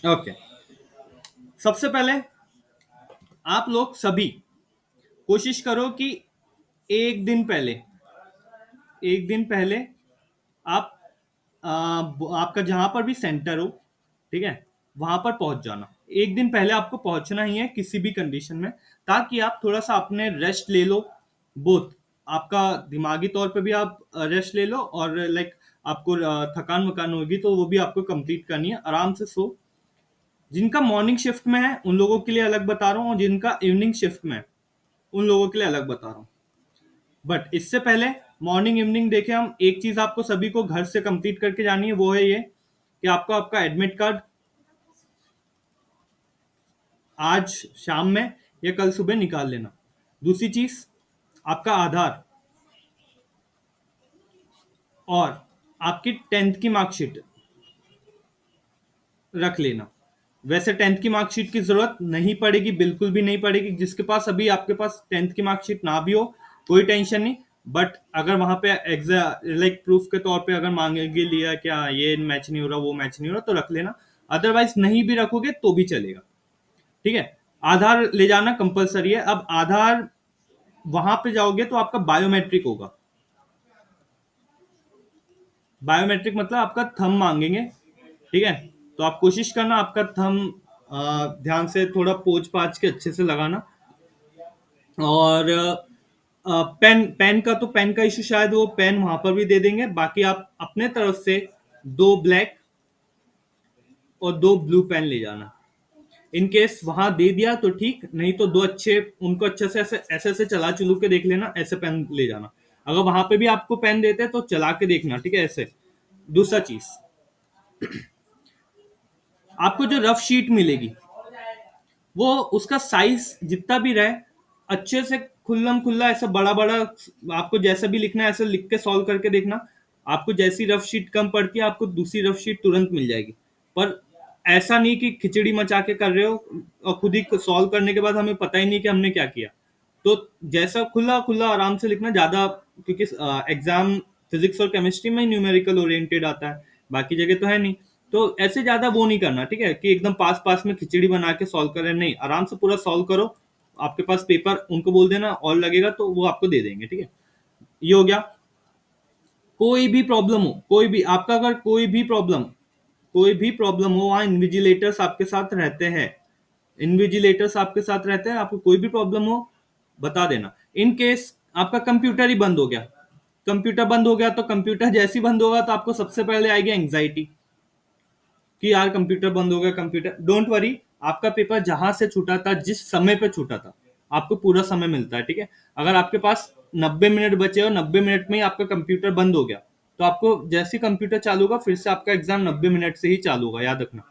Okay. सबसे पहले आप लोग सभी कोशिश करो कि एक दिन पहले, एक दिन पहले आप आपका जहां पर भी सेंटर हो, ठीक है, वहां पर पहुंच जाना। एक दिन पहले आपको पहुंचना ही है किसी भी कंडीशन में, ताकि आप थोड़ा सा अपने रेस्ट ले लो। बोथ आपका दिमागी तौर पे भी आप रेस्ट ले लो, और लाइक आपको थकान वकान होगी तो वो भी आपको कंप्लीट करनी है। आराम से सो। जिनका मॉर्निंग शिफ्ट में है उन लोगों के लिए अलग बता रहा हूँ, और जिनका इवनिंग शिफ्ट में है उन लोगों के लिए अलग बता रहा हूँ। बट इससे पहले मॉर्निंग इवनिंग देखे हम, एक चीज आपको सभी को घर से कंप्लीट करके जानी है, वो है ये कि आपको आपका एडमिट कार्ड आज शाम में या कल सुबह निकाल लेना। दूसरी चीज, आपका आधार, और आपकी 10th की मार्कशीट रख लेना। वैसे 10th की मार्कशीट की जरूरत नहीं पड़ेगी, बिल्कुल भी नहीं पड़ेगी। जिसके पास अभी आपके पास 10th की मार्कशीट ना भी हो, कोई टेंशन नहीं। बट अगर वहां पे लाइक प्रूफ के तौर पे अगर मांगेगी, लिया क्या ये मैच नहीं हो रहा वो मैच नहीं हो रहा, तो रख लेना। अदरवाइज नहीं भी रखोगे तो भी चलेगा, ठीक है। आधार ले जाना कंपलसरी है। अब आधार वहां पे जाओगे तो आपका बायोमेट्रिक होगा। बायोमेट्रिक मतलब आपका थंब मांगेंगे, ठीक है। तो आप कोशिश करना आपका थंब ध्यान से थोड़ा पोंछ पाछ के अच्छे से लगाना। और पेन पेन का तो पेन का इशू शायद वो पेन वहां पर भी दे देंगे। बाकी आप अपने तरफ से दो ब्लैक और दो ब्लू पेन ले जाना। इन केस वहां दे दिया तो ठीक, नहीं तो दो अच्छे उनको अच्छे से ऐसे ऐसे ऐसे चला चलू के देख लेना, ऐसे पेन ले जाना। अगर वहां पे भी आपको पेन देते हैं तो चला के देखना, ठीक है, ऐसे। दूसरा चीज, आपको जो रफ शीट मिलेगी वो उसका साइज जितना भी रहे, अच्छे से खुल्लम खुल्ला ऐसा बड़ा बड़ा, आपको जैसा भी लिखना है ऐसे लिख के सॉल्व करके देखना। आपको जैसी रफ शीट कम पड़ती है आपको दूसरी रफ शीट तुरंत मिल जाएगी। पर ऐसा नहीं कि खिचड़ी मचा के कर रहे हो और खुद ही सॉल्व करने के बाद हमें पता ही नहीं कि हमने क्या किया। तो जैसा खुला खुला आराम से लिखना ज्यादा, क्योंकि एग्जाम फिजिक्स और केमिस्ट्री में न्यूमेरिकल ओरिएंटेड आता है, बाकी जगह तो है नहीं। तो ऐसे ज्यादा वो नहीं करना, ठीक है, कि एकदम पास पास में खिचड़ी बना के सॉल्व करें, नहीं, आराम से पूरा सॉल्व करो। आपके पास पेपर उनको बोल देना और लगेगा तो वो आपको दे देंगे, ठीक है। ये हो गया। कोई भी प्रॉब्लम हो, कोई भी आपका अगर कोई भी प्रॉब्लम हो, वहां इन्विजिलेटर्स आपके साथ रहते हैं। इन्विजिलेटर्स आपके साथ रहते हैं, आपको कोई भी प्रॉब्लम हो बता देना। इन केस आपका कंप्यूटर ही बंद हो गया, कंप्यूटर बंद हो गया तो कंप्यूटर जैसे ही बंद होगा तो आपको सबसे पहले आएगी एंग्जाइटी कि यार कंप्यूटर बंद हो गया। कंप्यूटर, डोंट वरी, आपका पेपर जहां से छूटा था, जिस समय पे छूटा था, आपको पूरा समय मिलता है, ठीक है। अगर आपके पास 90 मिनट बचे और 90 मिनट में ही आपका कंप्यूटर बंद हो गया, तो आपको जैसे ही कंप्यूटर चालू होगा फिर से आपका एग्जाम 90 मिनट से ही चालू होगा, याद रखना।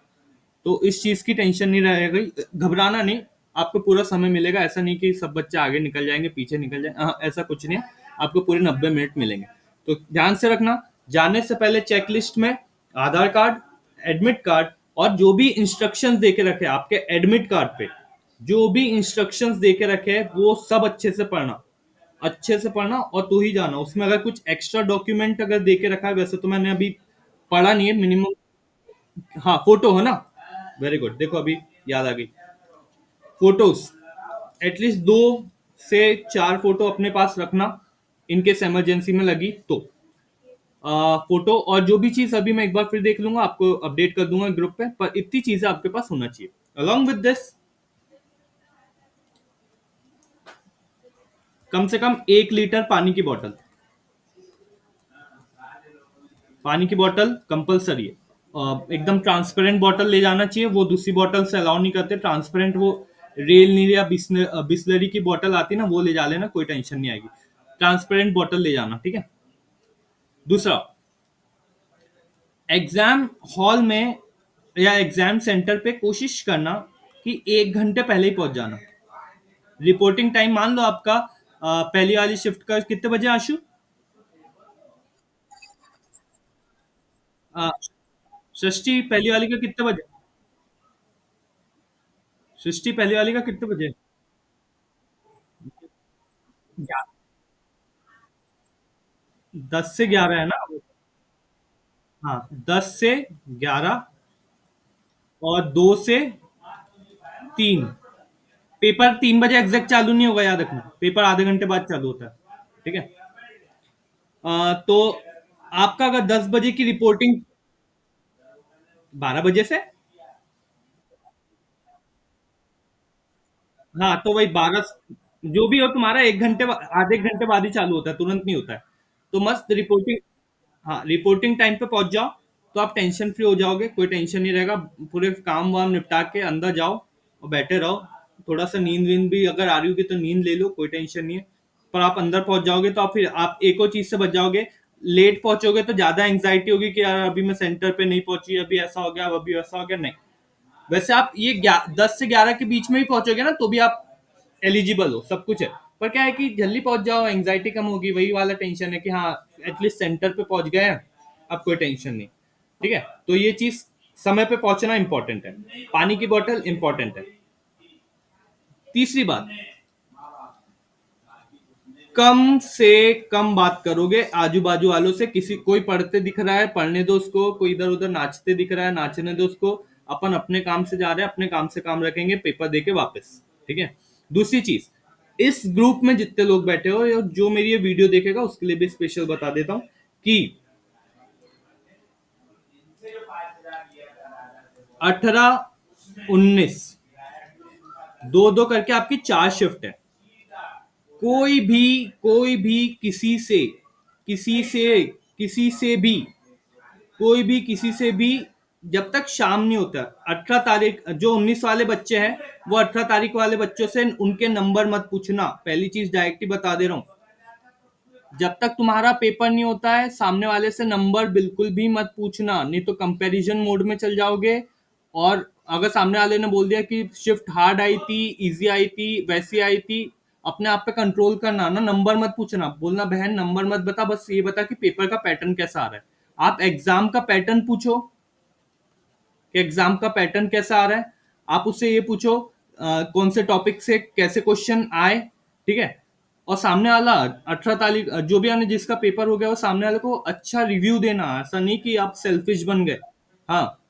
तो इस चीज की टेंशन नहीं रहेगी, घबराना नहीं। आपको पूरा समय मिलेगा, ऐसा नहीं कि सब बच्चे आगे निकल जाएंगे पीछे निकल जाए, ऐसा कुछ नहीं है। आपको पूरे 90 मिनट मिलेंगे। तो ध्यान से रखना, जाने से पहले चेकलिस्ट में आधार कार्ड, एडमिट कार्ड, और जो भी इंस्ट्रक्शंस दे के रखे आपके एडमिट कार्ड पे, जो भी इंस्ट्रक्शंस दे के रखे हैं वो सब अच्छे से पढ़ना, अच्छे से पढ़ना। और तू ही जाना उसमें अगर कुछ एक्स्ट्रा डॉक्यूमेंट अगर दे के रखा है, वैसे तो मैंने अभी पढ़ा नहीं है मिनिमम। हाँ, फोटो है ना, वेरी गुड, देखो अभी याद आ गई। फोटोज एटलीस्ट 2 से 4 फोटो अपने पास रखना, इनकेस इमरजेंसी में लगी तो। फोटो और जो भी चीज अभी मैं एक बार फिर देख लूंगा, आपको अपडेट कर दूंगा ग्रुप पे, पर इतनी चीजें आपके पास होना चाहिए। अलॉन्ग विद दिस, कम से कम 1 लीटर पानी की बोतल, पानी की बोतल कंपलसरी है। एकदम ट्रांसपेरेंट बोतल ले जाना चाहिए, वो दूसरी बोतल से अलाउ नहीं करते ट्रांसपेरेंट। वो रेल नीर या बिस्लरी की बोतल आती है ना, वो ले जा लेना, कोई टेंशन नहीं आएगी। ट्रांसपेरेंट बोतल ले जाना, ठीक है। दूसरा, एग्जाम हॉल में या एग्जाम सेंटर पे कोशिश करना कि 1 घंटे पहले ही पहुंच जाना। रिपोर्टिंग टाइम मान लो आपका पहली वाली शिफ्ट का कितने बजे आशु? अ, सृष्टि पहली वाली का कितने बजे? सृष्टि पहली वाली का कितने बजे? 10 से 11 है ना? हाँ, 10 से 11। और 2 से 3। पेपर 3 बजे एग्जैक्ट चालू नहीं होगा, याद रखना, पेपर आधे घंटे बाद चालू होता है। ठीक है। तो आपका अगर 10 बजे की रिपोर्टिंग, 12 बजे से, हाँ तो वही 12, जो भी हो तुम्हारा 1 घंटे आधे घंटे बाद ही चालू होता है, तुरंत नहीं होता है। तो मस्त रिपोर्टिंग, हाँ रिपोर्टिंग टाइम पे पहुंच जाओ, तो आप टेंशन फ्री हो जाओगे, कोई टेंशन नहीं रहेगा। पूरे काम वाम निपटा के अंदर जाओ और बैठे रहो। थोड़ा सा नींद वींद भी अगर आ रही होगी तो नींद ले लो, कोई टेंशन नहीं है। पर आप अंदर पहुंच जाओगे तो आप फिर आप एक और चीज से बच जाओगे। लेट पहुंचोगे तो ज्यादा एंग्जाइटी होगी कि यार अभी मैं सेंटर पे नहीं पहुंची, अभी ऐसा हो गया, अभी वैसा हो गया। नहीं, वैसे आप ये 10 से 11 के बीच में भी पहुंचोगे ना तो भी आप एलिजिबल हो, सब कुछ है। पर क्या है कि जल्दी पहुंच जाओ, एंग्जाइटी कम होगी, वही वाला टेंशन है कि हाँ एटलीस्ट सेंटर पे पहुंच गए हैं, अब कोई टेंशन नहीं। ठीक है, तो ये चीज, समय पे पहुंचना इंपॉर्टेंट है। पानी की बोतल इंपॉर्टेंट है। तीसरी बात, कम से कम बात करोगे आजू बाजू वालों से। किसी कोई पढ़ते दिख रहा है पढ़ने दो उसको, कोई इधर उधर नाचते दिख रहा है नाचने दो उसको। अपन अपने काम से जा रहे हैं, अपने काम से काम रखेंगे, पेपर दे के वापस। ठीक है। दूसरी चीज, इस ग्रुप में जितने लोग बैठे हो या जो मेरी ये वीडियो देखेगा उसके लिए भी स्पेशल बता देता हूँ कि 18 19 दो दो करके आपकी 4 शिफ्ट है। कोई भी किसी से भी कोई भी किसी से भी, जब तक शाम नहीं होता, 18 तारीख जो 19 वाले बच्चे हैं, वो 18 तारीख वाले बच्चों से उनके नंबर मत पूछना। पहली चीज डायरेक्ट ही बता दे रहा हूँ, जब तक तुम्हारा पेपर नहीं होता है सामने वाले से नंबर बिल्कुल भी मत पूछना, नहीं तो कंपैरिजन मोड में चल जाओगे। और अगर सामने वाले ने बोल दिया कि शिफ्ट हार्ड आई थी, इजी आई थी, वैसी आई थी, अपने आप पे कंट्रोल करना ना, नंबर मत पूछना, बोलना बहन नंबर मत बता, बस ये बता कि पेपर का पैटर्न कैसा आ रहा है। आप एग्जाम का पैटर्न पूछो कि एग्जाम का पैटर्न कैसा आ रहा है। आप उससे ये पूछो कौन से टॉपिक से कैसे क्वेश्चन आए। ठीक है। और सामने वाला 18 तारीख जो भी आने जिसका पेपर हो गया, वो सामने वाले को अच्छा रिव्यू देना, ऐसा नहीं कि आप सेल्फिश बन गए। हाँ,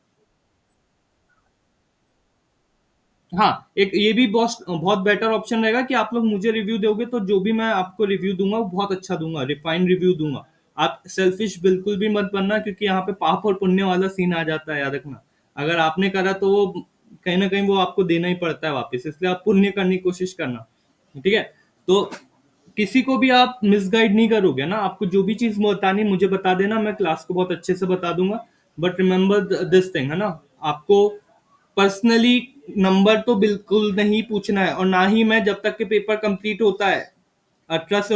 हाँ, एक ये भी बहुत बहुत बेटर ऑप्शन रहेगा कि आप लोग मुझे रिव्यू दोगे तो जो भी मैं आपको रिव्यू दूंगा वो बहुत अच्छा दूंगा, रिफाइंड रिव्यू दूंगा। आप सेल्फिश बिल्कुल भी मत बनना, क्योंकि यहाँ पे पाप और पुण्य वाला सीन आ जाता है, याद रखना। अगर आपने करा तो वो कहीं ना कहीं वो आपको देना ही पड़ता है वापस, इसलिए आप पुण्य करने की कोशिश करना। ठीक है। तो किसी को भी आप मिसगाइड नहीं करोगे ना, आपको जो भी चीज बतानी मुझे बता देना, मैं क्लास को बहुत अच्छे से बता दूंगा। बट रिमेंबर दिस थिंग है ना, आपको पर्सनली नंबर तो बिल्कुल नहीं पूछना है, और ना ही मैं जब तक के पेपर कंप्लीट होता है 18 से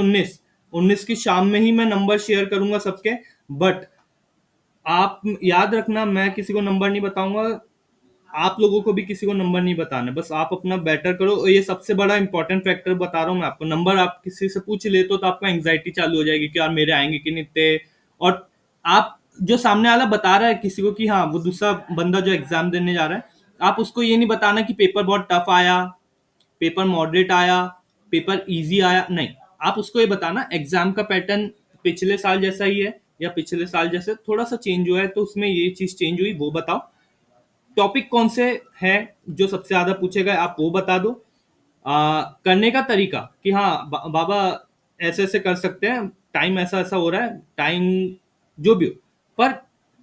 19 की शाम में ही मैं नंबर शेयर करूंगा सबके। बट आप याद रखना, मैं किसी को नंबर नहीं बताऊंगा, आप लोगों को भी किसी को नंबर नहीं बताना, बस आप अपना बेटर करो। और ये सबसे बड़ा इंपॉर्टेंट फैक्टर बता रहा हूँ मैं आपको, नंबर आप किसी से पूछ ले तो आपको एंग्जाइटी चालू हो जाएगी कि यार मेरे आएंगे कि नहीं इतने। और आप जो सामने वाला बता रहा है किसी को कि हाँ वो दूसरा बंदा जो एग्जाम देने जा रहा है, आप उसको ये नहीं बताना कि पेपर बहुत टफ आया, पेपर मॉडरेट आया, पेपर इजी आया, नहीं। आप उसको ये बताना एग्जाम का पैटर्न पिछले साल जैसा ही है या पिछले साल जैसे थोड़ा सा चेंज हुआ है, तो उसमें ये चीज चेंज हुई वो बताओ। टॉपिक कौन से हैं जो सबसे ज्यादा पूछे गए आप वो बता दो। करने का तरीका कि हाँ बाबा ऐसे ऐसे कर सकते हैं, टाइम ऐसा ऐसा हो रहा है, टाइम जो भी हो, पर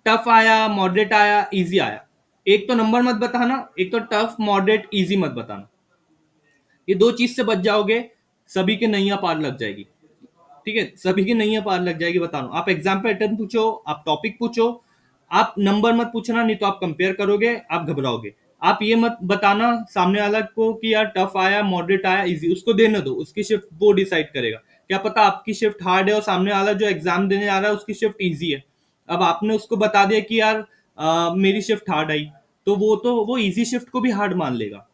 टफ आया, मॉडरेट आया, इजी आया, एक तो नंबर मत बताना, एक तो टफ मॉडरेट इजी मत बताना। ये दो चीज से बच जाओगे, सभी के नैया पार लग जाएगी। ठीक है, सभी की नैया पार लग जाएगी, बता रहा हूं। आप एग्जाम पैटर्न पूछो, आप टॉपिक पूछो, आप नंबर मत पूछना, नहीं तो आप कंपेयर करोगे, आप घबराओगे। आप ये मत बताना सामने वाला को कि यार टफ आया, मॉडरेट आया, इजी, उसको देने दो, उसकी शिफ्ट वो डिसाइड करेगा। क्या पता आपकी शिफ्ट हार्ड है और सामने वाला जो एग्जाम देने आ रहा है उसकी शिफ्ट इजी है। अब आपने उसको बता दिया कि यार मेरी शिफ्ट हार्ड आई, तो वो इजी शिफ्ट को भी हार्ड मान लेगा।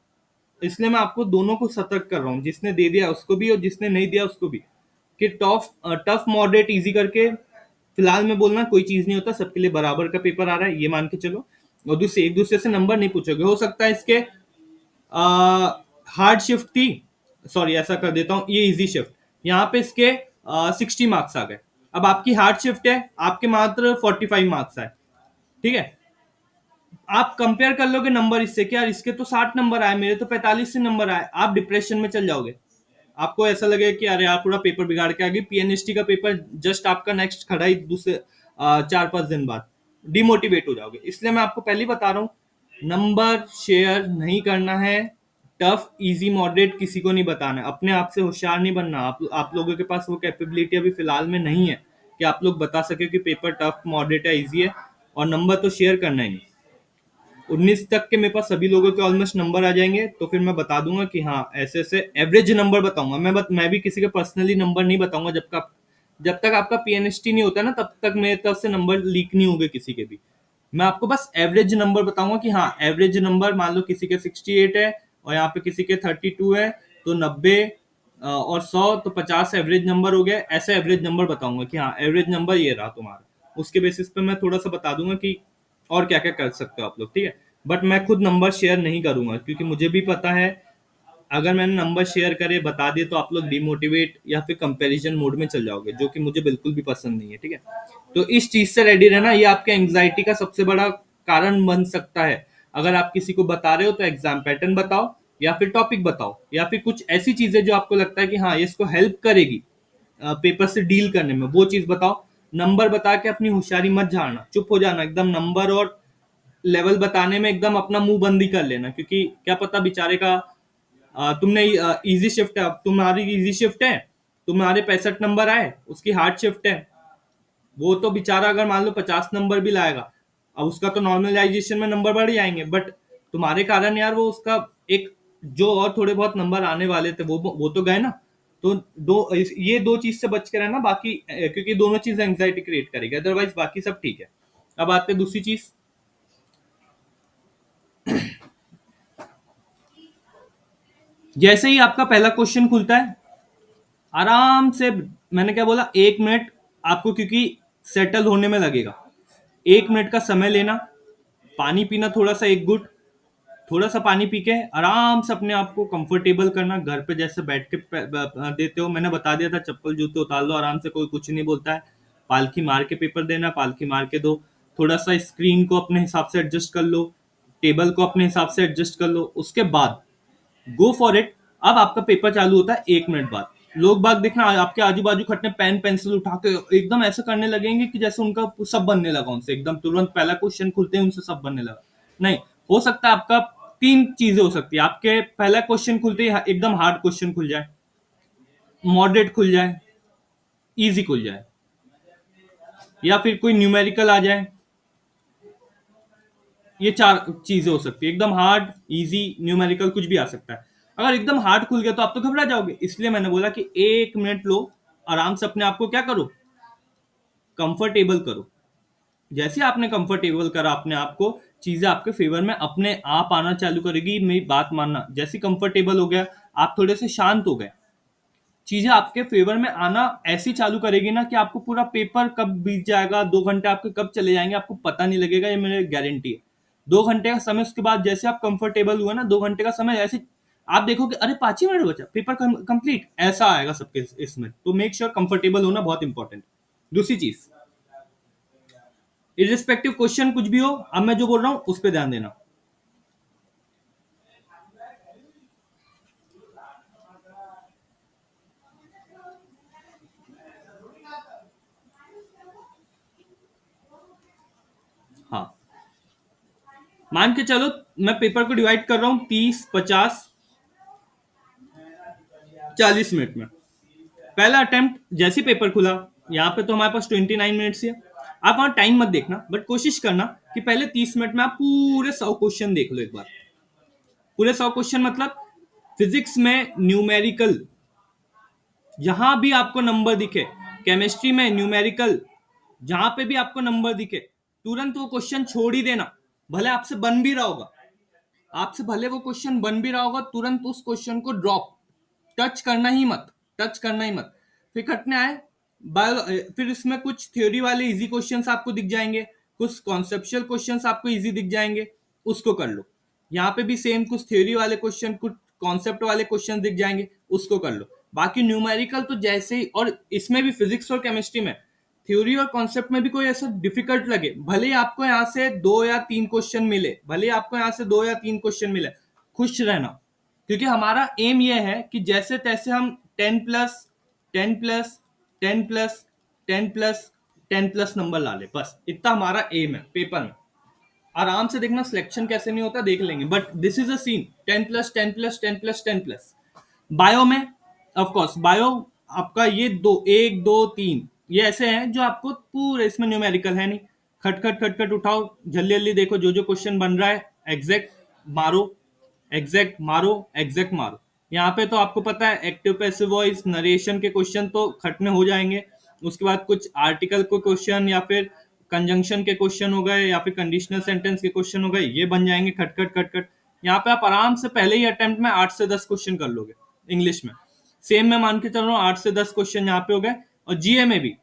इसलिए मैं आपको दोनों को सतर्क कर रहा हूँ, जिसने दे दिया उसको भी और जिसने नहीं दिया उसको भी, कि टफ टफ मॉडरेट इजी करके फिलहाल में बोलना कोई चीज नहीं होता, सबके लिए बराबर का पेपर आ रहा है ये मान के चलो। और दूसरे एक दूसरे से नंबर नहीं पूछोगे, हो सकता है इसके हार्ड शिफ्ट थी, सॉरी ऐसा कर देता हूँ, ये इजी शिफ्ट, यहाँ पे इसके 60 मार्क्स आ गए। अब आपकी हार्ड शिफ्ट है, आपके मात्र 45 मार्क्स आए। ठीक है। आप कंपेयर कर लोगे नंबर इससे कि यार इसके तो 60 नंबर आए, मेरे तो 45 से नंबर आए, आप डिप्रेशन में चल जाओगे। आपको ऐसा लगेगा कि अरे यार पूरा पेपर बिगाड़ के आ गई। पीएनएसटी का पेपर जस्ट आपका नेक्स्ट खड़ा ही दूसरे 4-5 दिन बाद, डिमोटिवेट हो जाओगे। इसलिए मैं आपको पहले ही बता रहा हूँ, नंबर शेयर नहीं करना है। टफ, इजी, मॉडरेट किसी को नहीं बताना है। अपने आप से होशियार नहीं बनना। आप लोगों के पास वो कैपेबिलिटी अभी फिलहाल में नहीं है कि आप लोग बता सके कि पेपर टफ, मॉडरेट है, इजी है। और नंबर तो शेयर करना ही नहीं। 19 तक के मेरे पास सभी लोगों के ऑलमोस्ट नंबर आ जाएंगे, तो फिर मैं बता दूंगा कि हाँ ऐसे ऐसे एवरेज नंबर बताऊंगा। मैं भी किसी के पर्सनली नंबर नहीं बताऊंगा जब तक आपका पीएनएसटी नहीं होता ना, तब तक मेरे तरफ से नंबर लीक नहीं होंगे किसी के भी। मैं आपको बस एवरेज नंबर बताऊंगा कि हाँ एवरेज नंबर मान लो किसी के 68 है और यहाँ पे किसी के 32 है, तो 90 और 100 तो 50 एवरेज नंबर हो गया। ऐसे एवरेज नंबर बताऊंगा कि हाँ एवरेज नंबर ये रहा तुम्हारा। उसके बेसिस पे मैं थोड़ा सा बता दूंगा कि और क्या क्या कर सकते हो आप लोग, ठीक है। बट मैं खुद नंबर शेयर नहीं करूंगा, क्योंकि मुझे भी पता है अगर मैंने नंबर शेयर करे बता दिए तो आप लोग डिमोटिवेट या फिर कंपैरिजन मोड में चल जाओगे, जो कि मुझे बिल्कुल भी पसंद नहीं है, ठीक है। तो इस चीज से रेडी रहना, ये आपके एंग्जाइटी का सबसे बड़ा कारण बन सकता है। अगर आप किसी को बता रहे हो तो एग्जाम पैटर्न बताओ, या फिर टॉपिक बताओ, या फिर कुछ ऐसी चीजें जो आपको लगता है कि हाँ ये इसको हेल्प करेगी पेपर से डील करने में, वो चीज बताओ। नंबर बता के अपनी होशियारी मत झाड़ना, चुप हो जाना एकदम। नंबर और लेवल बताने में एकदम अपना मुंह बंदी कर लेना, क्योंकि क्या पता बेचारे का तुमने इजी शिफ्ट है, अब तुम्हारी इजी शिफ्ट है, तुम्हारे 65 नंबर आए, उसकी हार्ड शिफ्ट है। वो तो बेचारा अगर मान लो 50 नंबर भी लाएगा, अब उसका तो नॉर्मलाइजेशन में नंबर बढ़ जाएंगे, बट तुम्हारे कारण यार वो उसका एक जो और थोड़े बहुत नंबर आने वाले थे वो तो गए ना। तो ये दो चीज से बच के रहना बाकी, क्योंकि दोनों चीज एंग्जाइटी क्रिएट करेगी, अदरवाइज बाकी सब ठीक है। अब आते हैं दूसरी चीज। जैसे ही आपका पहला क्वेश्चन खुलता है, आराम से, मैंने क्या बोला, 1 मिनट आपको क्योंकि सेटल होने में लगेगा, 1 मिनट का समय लेना, पानी पीना थोड़ा सा, एक गुट, थोड़ा सा पानी पी के आराम से अपने आप को कंफर्टेबल करना। घर पे जैसे बैठ के देते हो, मैंने बता दिया था, चप्पल जूते उतार लो आराम से, कोई कुछ नहीं बोलता है। पालखी मार के पेपर देना, पालखी मार के दो। थोड़ा सा स्क्रीन को अपने हिसाब से एडजस्ट कर लो, टेबल को अपने हिसाब से एडजस्ट कर लो, उसके बाद गो फॉर इट। अब आपका पेपर चालू होता है 1 मिनट बाद। लोग बाग देखना आपके आजू बाजू खटने पेन पेंसिल उठा के एकदम ऐसा करने लगेंगे कि जैसे उनका सब बनने लगा उनसे, एकदम तुरंत पहला क्वेश्चन खुलते हैं उनसे सब बनने लगा। नहीं, हो सकता है आपका तीन चीजें हो सकती है, आपके पहला क्वेश्चन खुलते ही एकदम हार्ड क्वेश्चन खुल जाए, मॉडरेट खुल जाए, इजी खुल जाए, या फिर कोई न्यूमेरिकल आ जाए। ये चार चीजें हो सकती है, एकदम हार्ड, इजी, न्यूमेरिकल, कुछ भी आ सकता है। अगर एकदम हार्ड खुल गया तो आप तो घबरा जाओगे, इसलिए मैंने बोला कि 1 मिनट लो, आराम से अपने आप को क्या करो, कंफर्टेबल करो। जैसे आपने कंफर्टेबल करा अपने आप को, चीजें आपके फेवर में अपने आप आना चालू करेगी। मेरी बात मानना, जैसे कंफर्टेबल हो गया, आप थोड़े से शांत हो गए, चीजें आपके फेवर में आना ऐसी चालू करेगी ना कि आपको पूरा पेपर कब बीत जाएगा, 2 घंटे आपके कब चले जाएंगे आपको पता नहीं लगेगा, ये मेरी गारंटी है। 2 घंटे का समय, उसके बाद जैसे आप कंफर्टेबल हुए ना, 2 घंटे का समय ऐसे आप देखोगे अरे 5 ही मिनट बचा, पेपर कंप्लीट, ऐसा आएगा सबके इसमें। तो मेक श्योर कंफर्टेबल होना बहुत इंपॉर्टेंट। दूसरी चीज, इरिस्पेक्टिव क्वेश्चन कुछ भी हो, अब मैं जो बोल रहा हूं उस पर ध्यान देना। हाँ, मान के चलो मैं पेपर को डिवाइड कर रहा हूं 30, 50, 40 मिनट में। पहला अटेम्प्ट जैसे पेपर खुला, यहाँ पे तो हमारे पास 29 मिनट्स है। आप वहां टाइम मत देखना, बट कोशिश करना कि पहले 30 मिनट में आप पूरे 100 क्वेश्चन देख लो एक बार। पूरे 100 क्वेश्चन मतलब फिजिक्स में न्यूमेरिकल, जहां भी आपको नंबर दिखे, केमिस्ट्री में न्यूमेरिकल, जहां पे भी आपको नंबर दिखे, तुरंत वो क्वेश्चन छोड़ ही देना। भले आपसे बन भी रहा होगा, आपसे भले वो क्वेश्चन बन भी रहा होगा, तुरंत उस क्वेश्चन को ड्रॉप, टच करना ही मत, टच करना ही मत। फिर कटने आए फिर इसमें कुछ थ्योरी वाले इजी क्वेश्चंस आपको दिख जाएंगे, कुछ कॉन्सेप्चुअल क्वेश्चंस आपको इजी दिख जाएंगे, उसको कर लो। यहाँ पे भी सेम, कुछ थ्योरी वाले क्वेश्चन, कुछ कॉन्सेप्ट वाले क्वेश्चन दिख जाएंगे, उसको कर लो। बाकी न्यूमेरिकल तो जैसे ही, और इसमें भी फिजिक्स और केमिस्ट्री में थ्योरी और कॉन्सेप्ट में भी कोई ऐसा डिफिकल्ट लगे, भले ही आपको यहाँ से 2 या 3 क्वेश्चन मिले, भले ही आपको यहाँ से 2 या 3 क्वेश्चन मिले, खुश रहना, क्योंकि हमारा एम ये है कि जैसे तैसे हम 10 plus 10 plus 10 plus 10 plus 10 plus number ला ले, बस इतना हमारा एम है पेपर में। आराम से देखना सिलेक्शन कैसे नहीं होता, देख लेंगे, but this is a scene 10 plus 10 plus 10 plus 10 plus. Bio में ऑफ कोर्स, बायो आपका ये 1 2 3 ये ऐसे हैं जो आपको पूरे, इसमें न्यूमेरिकल है नहीं, खट खट खट खट उठाओ, जल्दी जल्दी देखो जो जो क्वेश्चन बन रहा है, एग्जैक्ट मारो, एग्जैक्ट मारो, एग्जैक्ट मारो। यहाँ पे तो आपको पता है एक्टिव पैसिव वॉइस नरेशन के क्वेश्चन तो खट में हो जाएंगे, उसके बाद कुछ आर्टिकल को क्वेश्चन या फिर कंजंक्शन के क्वेश्चन हो गए या फिर कंडीशनल सेंटेंस के क्वेश्चन हो गए, ये बन जाएंगे खट खट खट खट। यहाँ पे आप आराम से पहले ही अटेम्प्ट में 8 से 10 क्वेश्चन कर लोगे इंग्लिश में। सेम में मान के चल रहा हूँ 8 से 10 क्वेश्चन यहाँ पे हो गए। और जीए में भी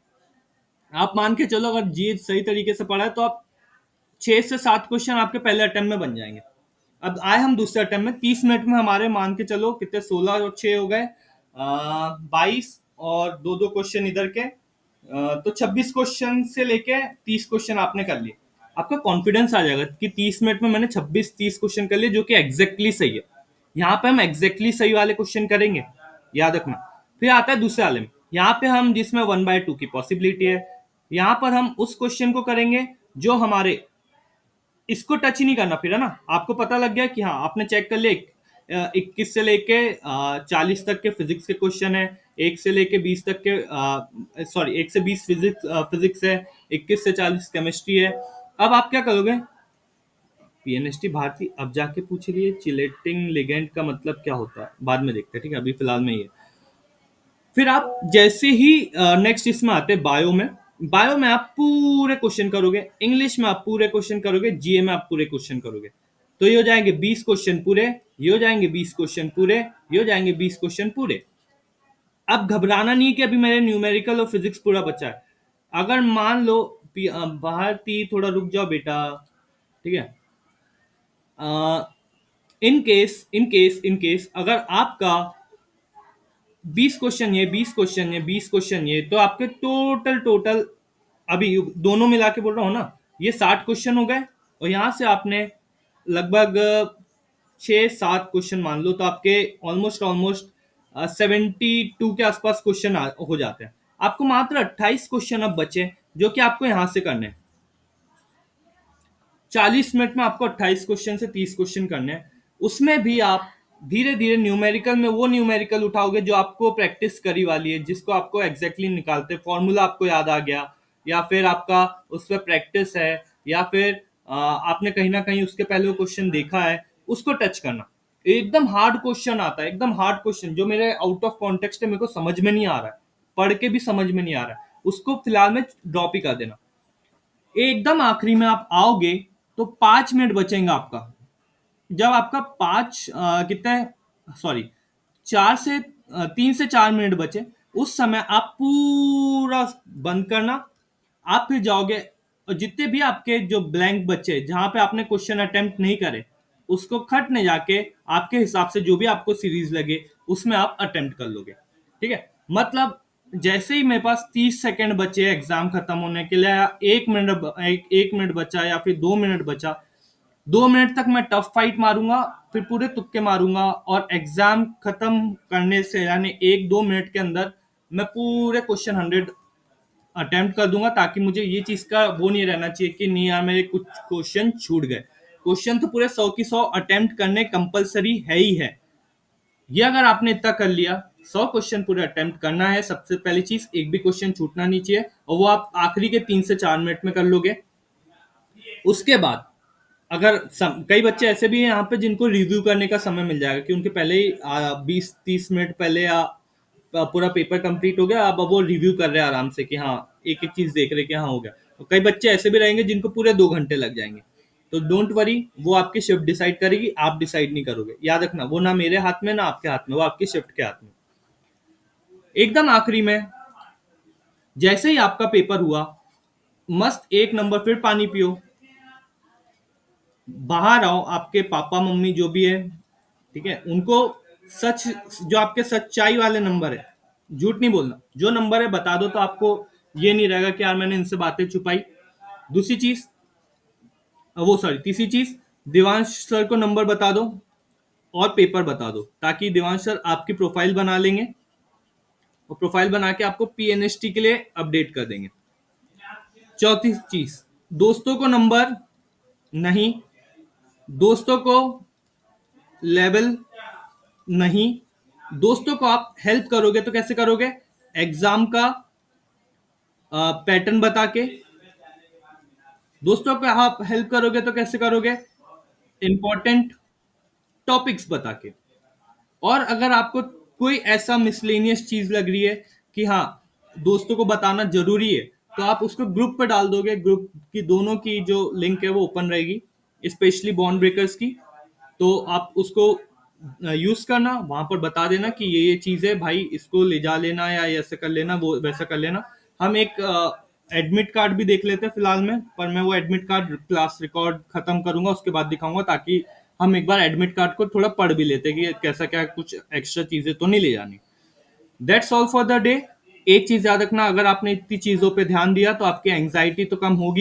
आप मान के चलो, अगर जीए सही तरीके से पढ़ा है तो आप 6 से 7 क्वेश्चन आपके पहले अटेम्प्ट में बन जाएंगे। अब आए हम दूसरे अटेम्प्ट में, 30 मिनट में हमारे मान के चलो कितने, 16 और 6 हो गए, 22 और 2 2 क्वेश्चन इधर के, तो 26 क्वेश्चन से लेके 30 क्वेश्चन आपने कर लिए। आपका कॉन्फिडेंस आ जाएगा कि 30 मिनट में मैंने 26 30 क्वेश्चन कर लिए, जो कि एग्जैक्टली सही है। यहाँ पे हम एग्जैक्टली सही वाले क्वेश्चन करेंगे, याद रखना। फिर आता है दूसरे वाले में, यहाँ पे हम जिसमें 1/2 की पॉसिबिलिटी है, यहाँ पर हम उस क्वेश्चन को करेंगे जो हमारे, इसको टच ही नहीं करना फिर, है ना, आपको पता लग गया कि हाँ आपने चेक कर लिया 21 से लेके 40 तक के फिजिक्स के क्वेश्चन है, 1 से लेके 20 तक के, सॉरी 1 से 20 फिजिक्स है, 21 से 40 केमिस्ट्री है। अब आप क्या करोगे, पीएनएसटी भारती अब जाके पूछ रही है चिलेटिंग लिगेंड का मतलब क्या होता है, बाद में देखते हैं, ठीक है, अभी फिलहाल में ये। फिर आप जैसे ही नेक्स्ट इसमें आते हैं बायो में, बायो में आप पूरे क्वेश्चन करोगे, इंग्लिश में आप पूरे क्वेश्चन करोगे, जीए में आप पूरे क्वेश्चन करोगे, तो ये हो जाएंगे 20 क्वेश्चन पूरे, ये हो जाएंगे 20 क्वेश्चन पूरे, ये हो जाएंगे 20 क्वेश्चन पूरे। अब घबराना नहीं कि अभी मेरे न्यूमेरिकल और फिजिक्स पूरा बचा है। अगर मान लो भारती थोड़ा रुक जाओ बेटा, ठीक है, इन केस अगर आपका 20 क्वेश्चन ये 20 क्वेश्चन ये 20 क्वेश्चन ये, तो आपके टोटल अभी दोनों मिला के बोल रहा हूँ ना, ये 60 क्वेश्चन हो गए, और यहां से आपने लगभग 6 7 क्वेश्चन मान लो, तो आपके ऑलमोस्ट ऑलमोस्ट 72 के आसपास क्वेश्चन हो जाते हैं। आपको मात्र 28 क्वेश्चन अब बचे, जो कि आपको यहां से करने हैं। 40 मिनट में आपको 28 क्वेश्चन से 30 क्वेश्चन करने हैं। उसमें भी आप धीरे धीरे न्यूमेरिकल में वो न्यूमेरिकल उठाओगे जो आपको प्रैक्टिस करी वाली है, जिसको आपको एग्जैक्टली निकालते, फॉर्मूला आपको याद आ गया, या फिर आपका उस पर प्रैक्टिस है, या फिर आपने कहीं ना कहीं उसके पहले वो क्वेश्चन देखा है, उसको टच करना। एकदम हार्ड क्वेश्चन आता है, एकदम हार्ड क्वेश्चन जो मेरे आउट ऑफ कॉन्टेक्स्ट है, मेरे को समझ में नहीं आ रहा है, पढ़ के भी समझ में नहीं आ रहा है, उसको फिलहाल में ड्रॉप ही कर देना। एकदम आखिरी में आप आओगे तो 5 मिनट बचेगा आपका, जब आपका कितने, सॉरी 3 से 4 मिनट बचे, उस समय आप पूरा बंद करना। आप फिर जाओगे और जितने भी आपके जो ब्लैंक बचे, जहां पे आपने क्वेश्चन अटेम्प्ट नहीं करे, उसको खट ने जाके आपके हिसाब से जो भी आपको सीरीज लगे उसमें आप अटेम्प्ट कर लोगे, ठीक है। मतलब जैसे ही मेरे पास 30 सेकंड बचे एग्जाम खत्म होने के लिए, या 1 मिनट, 1 मिनट बचा या फिर 2 मिनट बचा, 2 मिनट तक मैं टफ फाइट मारूंगा, फिर पूरे तुक्के मारूंगा, और एग्जाम खत्म करने से यानी 1 2 मिनट के अंदर मैं पूरे क्वेश्चन 100 अटेम्प्ट कर दूंगा, ताकि मुझे ये चीज का वो नहीं रहना चाहिए कि नहीं यार मेरे कुछ क्वेश्चन छूट गए। क्वेश्चन तो पूरे 100 की 100 अटेम्प्ट करने कंपलसरी है ही है। ये अगर आपने इतना कर लिया, 100 क्वेश्चन पूरे अटेम्प्ट करना है, सबसे पहली चीज, एक भी क्वेश्चन छूटना नहीं चाहिए, और वो आप आखिरी के 3 से 4 मिनट में कर लोगे। उसके बाद अगर कई बच्चे ऐसे भी हैं यहाँ पे जिनको रिव्यू करने का समय मिल जाएगा, कि उनके पहले ही 20 30 मिनट पहले पूरा पेपर कंप्लीट हो गया, अब वो रिव्यू कर रहे हैं आराम से कि हाँ एक एक चीज देख रहे कि हाँ हो गया। तो कई बच्चे ऐसे भी रहेंगे जिनको पूरे 2 घंटे लग जाएंगे, तो डोंट वरी, वो आपकी शिफ्ट डिसाइड करेगी, आप डिसाइड नहीं करोगे, याद रखना, वो ना मेरे हाथ में ना आपके हाथ में, वो आपकी शिफ्ट के हाथ में। एकदम आखिरी में जैसे ही आपका पेपर हुआ, मस्त 1 नंबर फिर पानी पियो, बाहर आओ, आपके पापा मम्मी जो भी है, ठीक है, उनको सच, जो आपके सच्चाई वाले नंबर है, झूठ नहीं बोलना, जो नंबर है बता दो, तो आपको ये नहीं रहेगा कि यार मैंने इनसे बातें छुपाई। दूसरी चीज, तीसरी चीज, देवांश सर को नंबर बता दो और पेपर बता दो, ताकि देवांश सर आपकी प्रोफाइल बना लेंगे और प्रोफाइल बना के आपको पीएनएसटी के लिए अपडेट कर देंगे। चौथी चीज, दोस्तों को नंबर नहीं, दोस्तों को लेवल नहीं, दोस्तों को आप हेल्प करोगे तो कैसे करोगे? एग्जाम का पैटर्न बता के। दोस्तों को आप हेल्प करोगे तो कैसे करोगे? इंपॉर्टेंट टॉपिक्स बता के। और अगर आपको कोई ऐसा मिसलेनियस चीज लग रही है कि हाँ दोस्तों को बताना जरूरी है, तो आप उसको ग्रुप पे डाल दोगे। ग्रुप की दोनों की जो लिंक है वो ओपन रहेगी, स्पेशली बॉन्ड ब्रेकर्स की। तो आप उसको यूज करना, वहां पर बता देना कि ये चीज है भाई, इसको ले जा लेना या ऐसे कर लेना, वो वैसा कर लेना। हम एक एडमिट कार्ड भी देख लेते हैं फिलहाल में, पर मैं वो एडमिट कार्ड क्लास रिकॉर्ड खत्म करूंगा उसके बाद दिखाऊंगा, ताकि हम एक बार एडमिट कार्ड को थोड़ा पढ़ भी लेते कि कैसा, क्या कुछ एक्स्ट्रा चीजें तो नहीं ले जानी। That's all for the day. एक चीज याद रखना, अगर आपने इतनी चीजों पे ध्यान दिया तो आपकी एंग्जाइटी तो कम होगी।